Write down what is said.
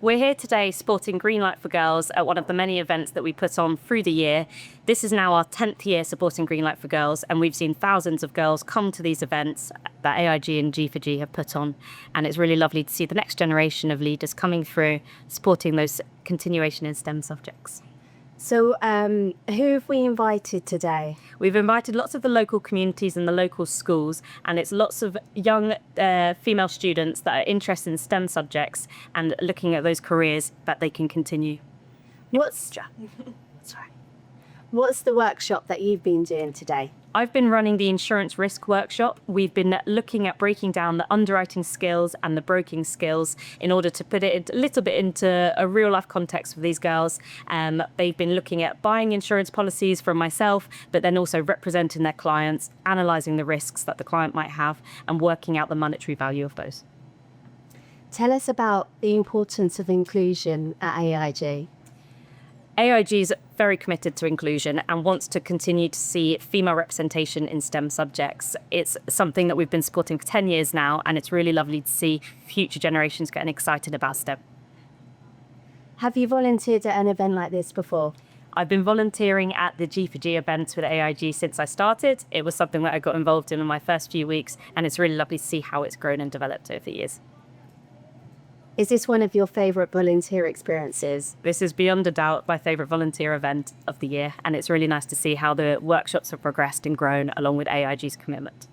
We're here today sporting Green Light for Girls at one of the many events that we put on through the year. This is now our 10th year supporting Green Light for Girls, and we've seen thousands of girls come to these events that AIG and G4G have put on. And it's really lovely to see the next generation of leaders coming through, supporting those continuation in STEM subjects. So who have we invited today? We've invited lots of the local communities and the local schools, and it's lots of young female students that are interested in STEM subjects and looking at those careers that they can continue. What's the workshop that you've been doing today? I've been running the insurance risk workshop. We've been looking at breaking down the underwriting skills and the broking skills in order to put it a little bit into a real life context for these girls. They've been looking at buying insurance policies from myself, but then also representing their clients, analysing the risks that the client might have and working out the monetary value of those. Tell us about the importance of inclusion at AIG. AIG is very committed to inclusion and wants to continue to see female representation in STEM subjects. It's something that we've been supporting for 10 years now, and it's really lovely to see future generations getting excited about STEM. Have you volunteered at an event like this before? I've been volunteering at the G4G events with AIG since I started. It was something that I got involved in my first few weeks, and it's really lovely to see how it's grown and developed over the years. Is this one of your favourite volunteer experiences? This is beyond a doubt my favourite volunteer event of the year, and it's really nice to see how the workshops have progressed and grown along with AIG's commitment.